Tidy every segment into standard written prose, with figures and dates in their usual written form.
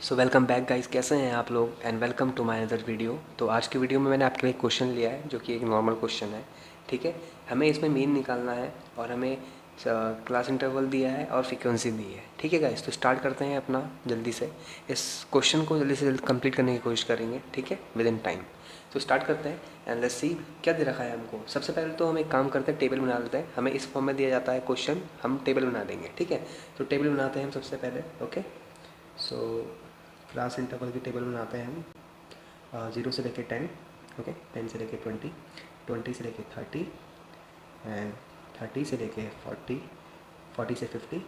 So welcome back guys, कैसे हैं आप लोग and welcome to my other video. तो आज की वीडियो में मैंने आपके लिए एक क्वेश्चन लिया है जो कि एक नॉर्मल क्वेश्चन है। ठीक है, हमें इसमें मीन निकालना है और हमें क्लास इंटरवल दिया है और फ्रीक्वेंसी दी है। ठीक है गाइस, तो स्टार्ट करते हैं अपना जल्दी से। इस क्वेश्चन को जल्दी से जल्दी कंप्लीट करने की कोशिश करेंगे, ठीक है, विद इन टाइम। तो स्टार्ट करते हैं एंड लेट्स सी क्या दे रखा है हमको। सबसे पहले तो हम एक काम करते हैं, टेबल बना लेते हैं। हमें इस फॉर्म में दिया जाता है क्वेश्चन, हम टेबल बना देंगे। ठीक है, तो टेबल बनाते हैं हम सबसे पहले। ओके, सो क्लास इंटरवल की टेबल बनाते हैं हम 0 से लेके 10। ओके, 10 से लेके 20, 20 से लेके 30 एंड 30 से लेके 40, 40 से 50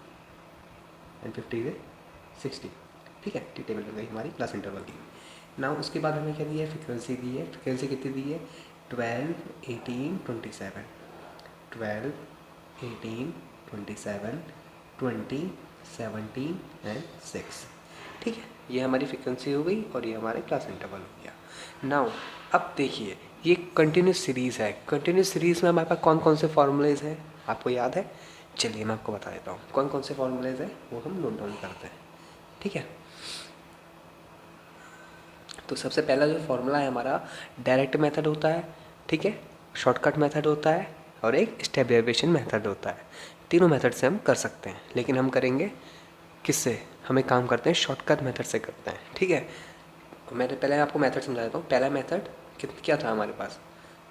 एंड 50 से 60। ठीक है, टी टेबल बन गई हमारी क्लास इंटरवल की। ना उसके बाद हमें क्या दिया है, फ्रिक्वेंसी दी है। फ्रिक्वेंसी कितनी दी है, 12, 18, 27, 12, 18, 27, 20, 17 एंड 6। ठीक है, ये हमारी फ्रिक्वेंसी हो गई और ये हमारे क्लास इंटरवल हो गया। नाउ अब देखिए, ये कंटिन्यूस सीरीज़ है। कंटिन्यूस सीरीज़ में हमारे पास कौन कौन से फॉर्मूलेज हैं, आपको याद है? चलिए मैं आपको बता देता हूँ कौन कौन से फॉर्मूलेज हैं, वो हम नोट डाउन करते हैं। ठीक है, तो सबसे पहला जो फॉर्मूला है हमारा, डायरेक्ट मेथड होता है। ठीक है, शॉर्टकट मेथड होता है और एक स्टेप डेरिवेशन मेथड होता है। तीनों मेथड से हम कर सकते हैं, लेकिन हम करेंगे किससे? हमें काम करते हैं शॉर्टकट मेथड से करते हैं। ठीक है, मैंने पहले आपको मेथड समझा देता हूँ। पहला मेथड क्या था हमारे पास,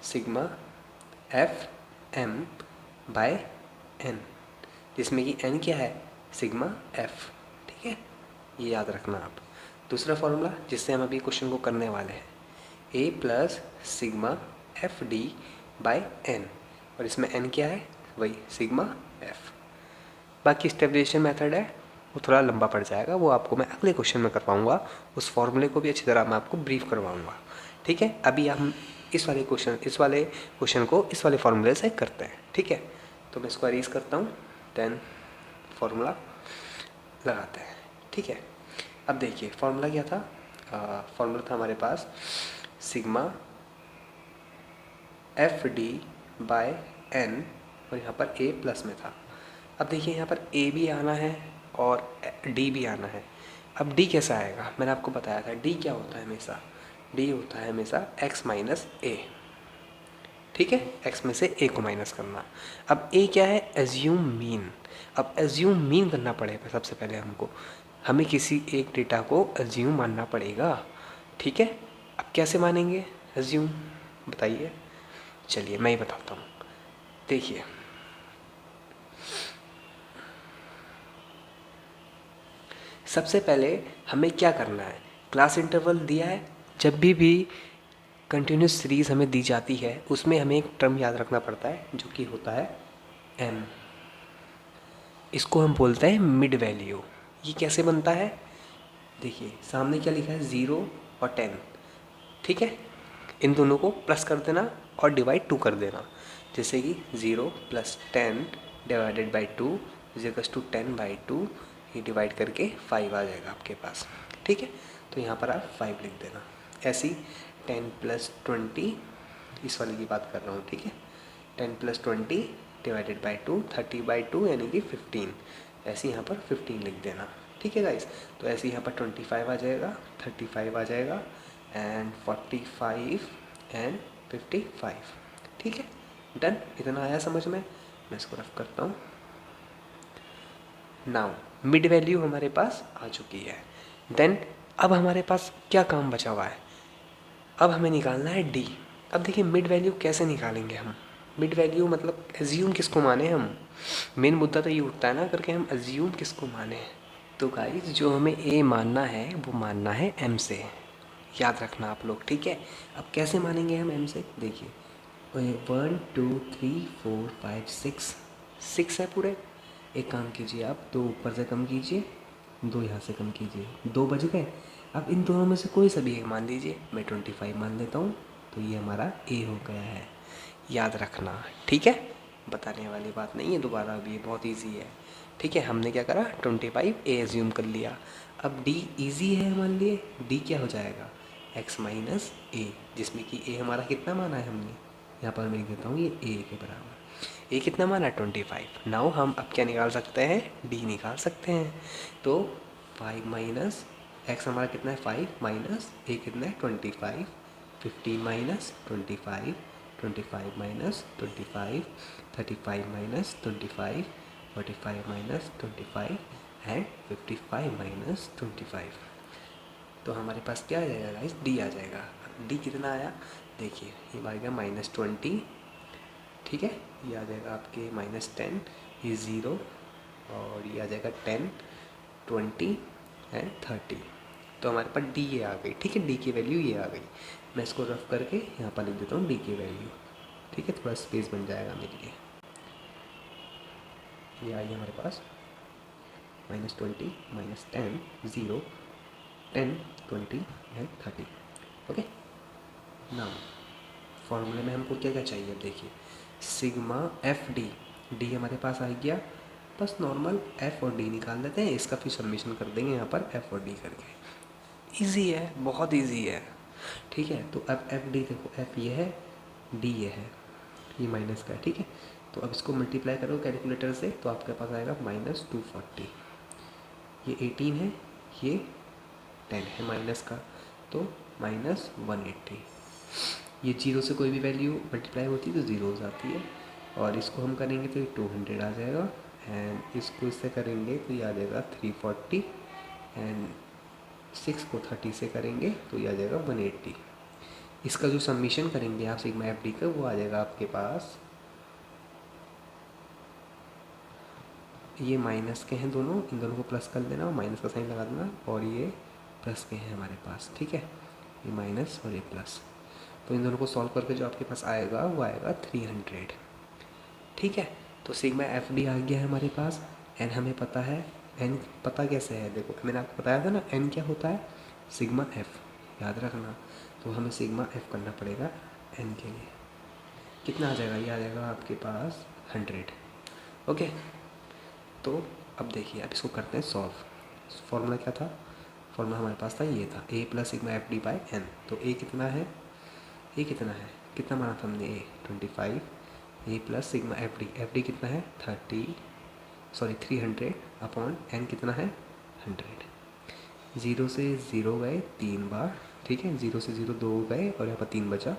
sigma F M by N, जिसमें कि एन क्या है, सिग्मा एफ। ठीक है, ये याद रखना आप। दूसरा फॉर्मूला जिससे हम अभी क्वेश्चन को करने वाले हैं, A plus sigma F D by N, और इसमें एन क्या है, वही सिग्मा एफ। बाकी स्टेबलाइजेशन मेथड है, वो थोड़ा लंबा पड़ जाएगा, वो आपको मैं अगले क्वेश्चन में करवाऊँगा। उस फॉर्मूले को भी अच्छी तरह मैं आपको ब्रीफ करवाऊँगा। ठीक है, अभी हम इस वाले क्वेश्चन को इस वाले फार्मूले से करते हैं। ठीक है, तो मैं इसको अरेज करता हूँ, देन फार्मूला लगाते हैं। ठीक है, अब देखिए फार्मूला क्या था। फार्मूला था हमारे पास sigma F D by N, और यहाँ पर ए प्लस में था। अब देखिए यहाँ पर ए भी आना है और डी भी आना है। अब डी कैसा आएगा, मैंने आपको बताया था डी क्या होता है हमेशा, डी होता है हमेशा एक्स माइनस ए। ठीक है, एक्स में से ए को माइनस करना। अब ए क्या है, एज्यूम मीन। अब एज्यूम मीन करना पड़ेगा सबसे पहले हमको, हमें किसी एक डेटा को एज्यूम मानना पड़ेगा। ठीक है, अब कैसे मानेंगे एज्यूम, बताइए। चलिए मैं ही बताता हूँ। देखिए सबसे पहले हमें क्या करना है, क्लास इंटरवल दिया है, जब भी कंटिन्यूस सीरीज़ हमें दी जाती है उसमें हमें एक टर्म याद रखना पड़ता है जो कि होता है एम। इसको हम बोलते हैं मिड वैल्यू। ये कैसे बनता है, देखिए सामने क्या लिखा है, 0 और 10। ठीक है, इन दोनों को प्लस कर देना और डिवाइड 2 कर देना, जैसे कि 0 plus 10 divided by 2 is equals to 10 by 2, ये डिवाइड करके 5 आ जाएगा आपके पास। ठीक है, तो यहाँ पर आप 5 लिख देना। ऐसी 10 प्लस 20, इस वाले की बात कर रहा हूँ। ठीक है, 10 प्लस 20 डिवाइडेड बाई 2, 30 बाई 2 यानी कि 15, ऐसे यहाँ पर 15 लिख देना। ठीक है गाइस, तो ऐसे यहाँ पर 25 आ जाएगा, 35 आ जाएगा एंड 45 एंड 55। ठीक है, डन, इतना आया समझ में। मैं इसको रफ करता हूँ। नाउ मिड वैल्यू हमारे पास आ चुकी है। देन अब हमारे पास क्या काम बचा हुआ है, अब हमें निकालना है डी। अब देखिए मिड वैल्यू कैसे निकालेंगे हम, मिड वैल्यू मतलब एज्यूम किसको माने हम, मेन मुद्दा तो ये उठता है ना करके हम एज्यूम किसको माने। तो गाइस जो हमें ए मानना है वो मानना है एम से, याद रखना आप लोग। ठीक है, अब कैसे मानेंगे हम एम से, देखिए 1 2 3 4 5 6 है पूरे। एक काम कीजिए आप, 2 ऊपर से कम कीजिए, 2 यहाँ से कम कीजिए, 2 बज गए। अब इन दोनों में से कोई सा भी एक मान लीजिए, मैं 25 मान लेता हूँ, तो ये हमारा ए हो गया है, याद रखना। ठीक है, बताने वाली बात नहीं है दोबारा, अभी ये बहुत इजी है। ठीक है, हमने क्या करा, 25 ए एज्यूम कर लिया। अब डी इजी है मान लिए, डी क्या हो जाएगा, एक्स माइनस ए, जिसमें कि ए हमारा कितना माना है हमने, यहाँ पर मैं लिख देता हूँ ये ए के बराबर। ए कितना माना, 25। नाउ हम अब क्या निकाल सकते हैं, डी निकाल सकते हैं। तो 5 माइनस एक्स हमारा कितना है 5 माइनस ए कितना है 25, 15 minus 25, 25 minus 25, 35 minus 25, 45 minus 25 and 55 minus 25। तो हमारे पास क्या आ जाएगा गाइस, डी आ जाएगा। डी कितना आया देखिए, ये आ गया -20, ठीक है। ये आ जाएगा आपके -10, ये 0 और ये आ जाएगा 10, 20 एंड 30। तो हमारे पास डी ये आ गई, ठीक है। डी की वैल्यू ये आ गई। मैं इसको रफ करके यहाँ पर लिख देता हूँ डी की वैल्यू, ठीक है। थोड़ा स्पेस बन जाएगा मेरे लिए। ये आई हमारे पास -20, -10, 0, 10, 20 एंड 30। ओके, नाउ फॉर्मूले में हमको क्या क्या चाहिए, अब देखिए सिग्मा एफ डी, डी हमारे पास आ गया। बस नॉर्मल एफ और डी निकाल देते हैं, इसका फिर सबमिशन कर देंगे यहाँ पर एफ और डी करके। इजी है, बहुत इजी है, ठीक है। तो अब एफ डी देखो, एफ ये है, डी ये है, ये माइनस का है, ठीक है। तो अब इसको मल्टीप्लाई करो कैलकुलेटर से, तो आपके पास आएगा -240। ये 18 है, ये 10 है माइनस का, तो -180। ये 0 से कोई भी वैल्यू मल्टीप्लाई होती है तो 0 हो जाती है। और इसको हम करेंगे तो ये 200 आ जाएगा, एंड इसको इससे करेंगे तो ये आ जाएगा 340, एंड 6 को 30 से करेंगे तो ये आ जाएगा 180। इसका जो सबमिशन करेंगे आप सिग्मा एफ डी का, वो आ जाएगा आपके पास, ये माइनस के हैं दोनों, इन दोनों को प्लस कर देना और माइनस का साइन लगा देना, और ये प्लस के हैं हमारे पास, ठीक है। ये माइनस और ये प्लस, तो इन दोनों को सॉल्व करके जो आपके पास आएगा वो आएगा 300, ठीक है। तो सिग्मा एफ डी आ गया है हमारे पास। एन हमें पता है, एन पता कैसे है देखो, मैंने आपको बताया था ना एन क्या होता है, सिग्मा एफ, याद रखना। तो हमें सिग्मा एफ करना पड़ेगा एन के लिए। कितना आ जाएगा, ये आ जाएगा आपके पास 100, ओके। तो अब देखिए, अब इसको करते हैं सॉल्व। फॉर्मूला क्या था, फॉर्मूला हमारे पास था, ये था A plus sigma F D by N. तो ए कितना है, ए कितना है, कितना माना था हमने, ए 25, ए प्लस सिग्मा एफ डी कितना है 300 अपॉन एन कितना है 100। 0 से 0 गए 3 बार, ठीक है। 0 से 0 2 गए और यहाँ पर 3 बचा,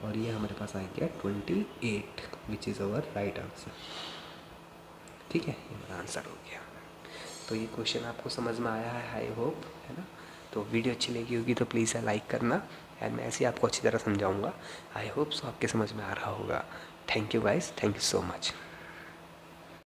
और ये हमारे पास आ गया 28, which is our right answer, ठीक है। ये हमारा आंसर हो गया। तो ये क्वेश्चन आपको समझ में आया है, आई होप, है ना। तो वीडियो अच्छी लगी होगी तो प्लीज़ लाइक करना, एंड मैं ऐसे ही आपको अच्छी तरह समझाऊंगा। आई होप सो आपके समझ में आ रहा होगा। Thank you guys, thank you so much.